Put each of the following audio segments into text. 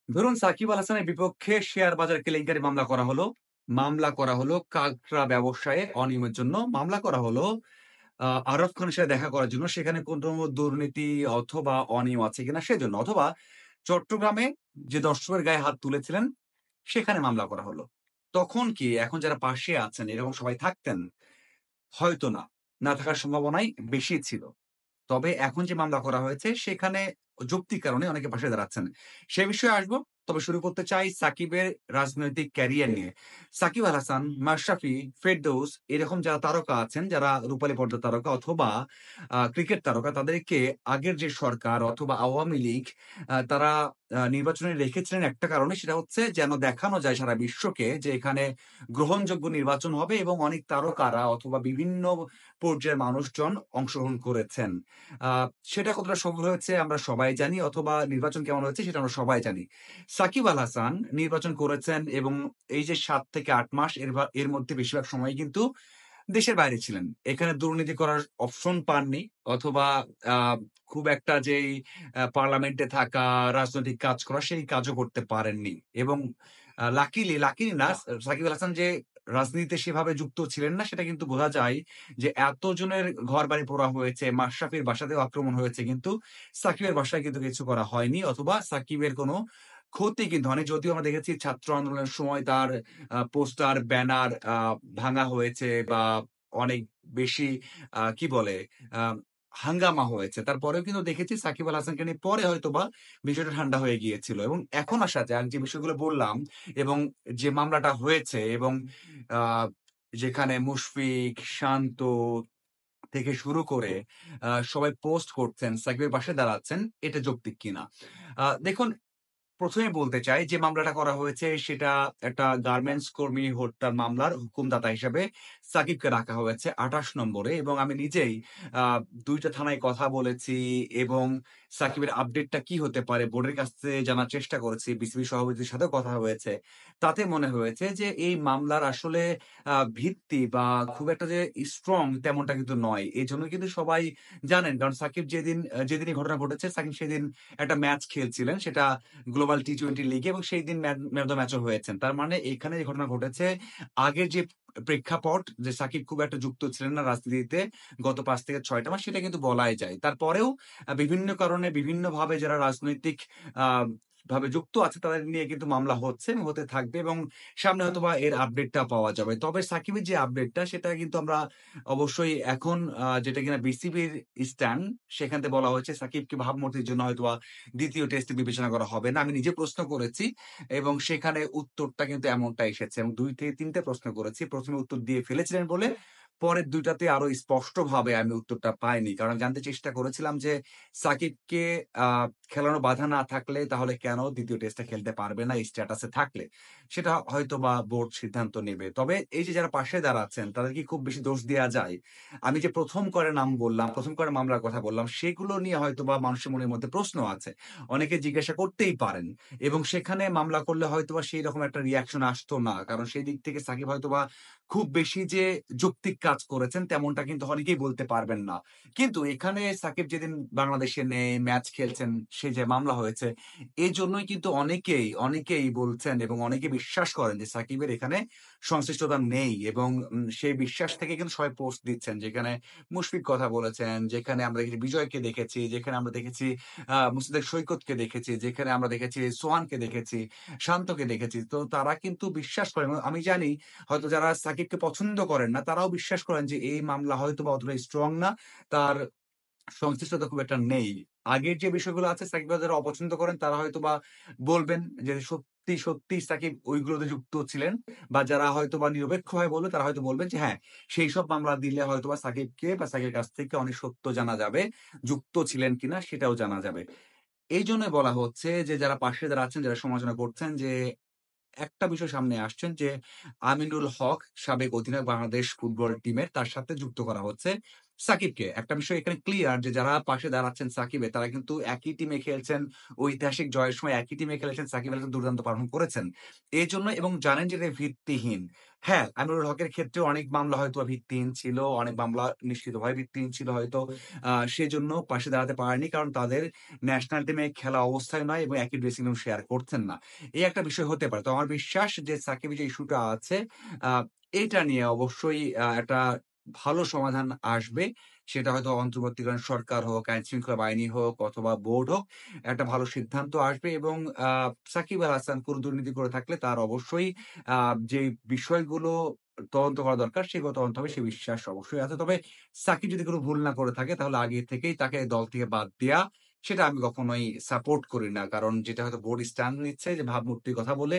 ধরুন সাকিব আল হাসানের বিপক্ষে শেয়ার বাজার কেলেঙ্কারি মামলা করা হলো কাকড়া ব্যবসায়ে অনিয়মের জন্য, মামলা করা হলো আরব খানের সাথে দেখা করার জন্য, সেখানে কোনো দুর্নীতি অথবা অনিয়ম আছে কিনা সেজন্য, অথবা চট্টগ্রামে যে দর্শকের গায়ে হাত তুলেছিলেন সেখানে মামলা করা হলো। তখন কি এখন যারা পাশে আছেন এরকম সবাই থাকতেন? হয়তো না। না থাকার সম্ভাবনাই বেশি ছিল। তবে এখন যে মামলা করা হয়েছে সেখানে যৌক্তিক কারণে অনেকে পাশে দাঁড়াচ্ছেন। সে বিষয়ে আসবো। তবে শুরু করতে চাই সাকিবের রাজনৈতিক ক্যারিয়ার নিয়ে। সাকিব আল হাসান, মাশরাফি, ফেরদৌস এরকম যারা তারকা আছেন, যারা রূপালী পর্দার তারকা অথবা ক্রিকেট তারকা, তাদেরকে আগের যে সরকার অথবা আওয়ামী লীগ তারা নির্বাচনে রেখেছিলেন একটা কারণে, সেটা হচ্ছে যেন দেখানো যায় সারা বিশ্বকে যে এখানে গ্রহণযোগ্য নির্বাচন হবে এবং অনেক তারকারা অথবা বিভিন্ন পর্যায়ের মানুষজন অংশগ্রহণ করেছেন। আ সেটা কতটা সফল হয়েছে আমরা সবাই জানি, অথবা নির্বাচন কেমন হয়েছে সেটা আমরা সবাই জানি। সাকিব আল হাসান নির্বাচন করেছেন এবং এই যে ৭ থেকে ৮ মাস এর মধ্যে বেশিরভাগ সময়ই কিন্তু দেশের বাইরে ছিলেন। এখানে দুর্নীতি করার অপশন পাননি, অথবা আ খুব একটা যেই পার্লামেন্টে থাকা, রাজনৈতিক কাজ করা সেই কাজও করতে পারেননি। এবং লাকিলি না, সাকিব আল হাসান যে রাজনীতিতে সেভাবে যুক্ত ছিলেন না সেটা কিন্তু বোঝা যায় যে এতজনের ঘরবাড়ি পোড়া হয়েছে, মাশরাফির বাসাতেও আক্রমণ হয়েছে, কিন্তু সাকিবের বাসায় কিন্তু কিছু করা হয়নি, অথবা সাকিবের কোনো ক্ষতি কিন্তু হয়নি। যদিও আমরা দেখেছি ছাত্র আন্দোলনের সময় তার পোস্টার, ব্যানার ভাঙা হয়েছে বা অনেক বেশি কি বলে আ হাঙ্গামা হয়েছে। তারপরেও কিন্তু দেখেছি সাকিব আল হাসানকে নিয়ে পরে হয়তোবা বিষয়টা ঠান্ডা হয়ে গিয়েছিল। এবং এখন আসা যাক যে বিষয়গুলো বললাম এবং যে মামলাটা হয়েছে এবং আ যেখানে মুশফিক, শান্ত থেকে শুরু করে সবাই পোস্ট করছেন, সাকিবের পাশে দাঁড়াচ্ছেন, এটা যৌক্তিক কিনা? দেখুন, ১ম এ বলতে চাই যে মামলাটা করা হয়েছে সেটা একটা গার্মেন্টস কর্মী হত্যার মামলার হুকুমদাতা হিসেবে সাকিবকে রাখা হয়েছে ২৮ নম্বরে, এবং আমি নিজেই আ ২ টা থানায় কথা বলেছি এবং সাকিবের আপডেটটা কি হতে পারে বোর্ডের কাছ থেকে জানার চেষ্টা করেছি। বিসিবি সভাপতির সাথেও কথা হয়েছে। তাতে মনে হয়েছে যে এই মামলার আসলে ভিত্তি বা খুব একটা যে স্ট্রং তেমনটা কিন্তু নয়। এজন্য কিন্তু সবাই জানেন, কারণ সাকিব যেদিন এই ঘটনা ঘটেছে, সাকিব সেদিন একটা ম্যাচ খেলছিলেন। সেটা গ্লোবাল টি-টোয়েন্টি লিগে, এবং সেইদিন ম্যান অফ দ্য ম্যাচও হয়েছেন। তার মানে এখানে যে ঘটনা ঘটেছে, আগের যে প্রেক্ষাপট যে সাকিব খুব একটা যুক্ত ছিলেন না রাজনীতিতে গত ৫ থেকে ৬ টা মাস, সেটা কিন্তু বলাই যায়। তারপরেও বিভিন্ন কারণে বিভিন্নভাবে যারা রাজনৈতিক আ ভাবে যুক্ত আছে তাদের নিয়ে কিন্তু মামলা হচ্ছে এবং হতে থাকবে, এবং সামনে হয়তোবা এর আপডেটটা পাওয়া যাবে। তবে সাকিবের যে আপডেটটা সেটা কিন্তু আমরা অবশ্যই এখন যেটা কিনা বিসিবির স্ট্যান্ড, সেখান থেকে বলা হয়েছে সাকিবকে ভাবমূর্তির জন্য হয়তোবা ২য় টেস্টে বিবেচনা করা হবে না। আমি নিজে প্রশ্ন করেছি এবং সেখানে উত্তরটা কিন্তু এমনটা এসেছে, এবং ২ থেকে ৩ টে প্রশ্ন করেছি। ১ম এ উত্তর দিয়ে ফেলেছিলেন বলে পরের ২ টাতে আরো স্পষ্টভাবে আমি উত্তরটা পাইনি। কারণ জানতে চেষ্টা করেছিলাম যে সাকিবকে আ খেলানো বাধা না থাকলে তাহলে কেন ২য় টেস্টটা খেলতে পারবে না স্ট্যাটাসে থাকলে? সেটা হয়তোবা বোর্ড সিদ্ধান্ত নেবে। তবে এই যে যারা পাশে দাঁড়াচ্ছেন তাদের কি খুব বেশি দোষ দেয়া যায়? আমি যে ১ম করের নাম বললাম, ১ম করের মামলার কথা বললাম, সেগুলো নিয়ে হয়তোবা মানুষের মনের মধ্যে প্রশ্ন আছে। অনেকে জিজ্ঞাসা করতেই পারেন, এবং সেখানে মামলা করলে হয়তোবা সেইরকম একটা রিঅ্যাকশন আসতো না। কারণ সেই দিক থেকে সাকিব হয়তোবা খুব বেশি যে যৌক্তিক কাজ করেছেন তেমনটা কিন্তু অনেকেই বলতে পারবেন না। কিন্তু এখানে সাকিব যেদিন বাংলাদেশে নেই, ম্যাচ খেলছেন, সে যে মামলা হয়েছে, এজন্যই কিন্তু অনেকেই বলছেন এবং অনেকে বিশ্বাস করেন যে সাকিবের এখানে সংশ্লিষ্টতা নেই, এবং সেই বিশ্বাস থেকে কিন্তু সবাই পোস্ট দিচ্ছেন। যেখানে মুশফিক কথা বলেছেন, যেখানে আমরা দেখেছি বিজয়কে দেখেছি, যেখানে আমরা দেখেছি মুস্তাফিজ সৈকতকে দেখেছি, যেখানে আমরা দেখেছি সোহানকে দেখেছি, শান্তকে দেখেছি। তো তারা কিন্তু বিশ্বাস করেন, এবং আমি জানি হয়তো যারা সাকিবকে পছন্দ করেন না তারাও বিশ্বাস করেন যে এই মামলা হয়তোবা অতটা স্ট্রং না। তার সংশ্লিষ্টতা খুব একটা নেই। আগের যে বিষয়গুলো আছে সাকিবকে যারা অপছন্দ করেন তারা হয়তোবা বলবেন যে সত্যি সাকিব ওইগুলোতে যুক্ত ছিলেন, বা যারা হয়তোবা নিরপেক্ষভাবে বলবে তারা হয়তো বলবেন যে হ্যাঁ, সেইসব মামলা দিলে হয়তোবা সাকিবকে বা সাকিবের কাছ থেকে অনেক সত্য জানা যাবে। যুক্ত ছিলেন কিনা সেটাও জানা যাবে। এইজন্যই বলা হচ্ছে যে যারা পাশে যারা আছেন, যারা সমালোচনা করছেন, যে একটা বিষয় সামনে আসছেন যে আমিনুল হক, সাবেক অধিনায়ক বাংলাদেশ ফুটবল টিমের, তার সাথে যুক্ত করা হচ্ছে। সাকিবকে। একটা বিষয় এখানে ক্লিয়ার যে যারা পাশে দাঁড়াচ্ছেন সাকিবের তারা কিন্তু একই টিমে খেলছেন। ঐতিহাসিক জয়ের সময় একই টিমে খেলেছেন। সাকিব আল হাসান দুর্দান্ত পারফর্ম করেছেন। এজন্য এবং জানেন যে এটা ভিত্তিহীন। হ্যাঁ, আমিনুল হকের ক্ষেত্রেও অনেক মামলা হয়তোবা ভিত্তিহীন ছিল। অনেক মামলা নিশ্চিতভাবে ভিত্তিহীন ছিল হয়তো। সেজন্য পাশে দাঁড়াতে পারেনি। কারণ তাদের ন্যাশনাল টিমে খেলা অবস্থায় নয় এবং একই ড্রেসিং রুম শেয়ার করছেন না। এই একটা বিষয় হতে পারে। তো আমার বিশ্বাস যে সাকিবের যে ইস্যুটা আছে আ এটা নিয়ে অবশ্যই একটা ভালো সমাধান আসবে। সেটা হয়তো অন্তর্বর্তীকালীন সরকার হোক, আইনশৃঙ্খলা বাহিনী হোক অথবা বোর্ড হোক, একটা ভালো সিদ্ধান্ত আসবে এবং আ সাকিব আল হাসান কোন দুর্নীতি করে থাকলে তার অবশ্যই আ যে বিষয়গুলো তদন্ত করা দরকার সেগুলো তদন্ত হবে সে বিশ্বাস অবশ্যই আছে। তবে সাকিব যদি কোন ভুল না করে থাকে তাহলে আগে থেকেই তাকে দল থেকে বাদ দেয়া সেটা আমি কখনোই সাপোর্ট করি না। কারণ যেটা হয়তো বোর্ড স্ট্যান্ড নিচ্ছে যে ভাবমূর্তির কথা বলে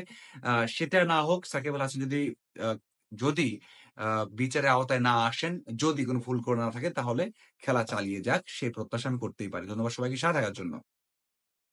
সেটা না হোক সাকিব আল হাসান আ যদি আ বিচারের আওতায় না আসেন, যদি কোন ভুল করে না থাকেন তাহলে খেলা চালিয়ে যাক। সে প্রত্যাশা আমি করতেই পারি। ধন্যবাদ সবাইকে সাথে থাকার জন্য।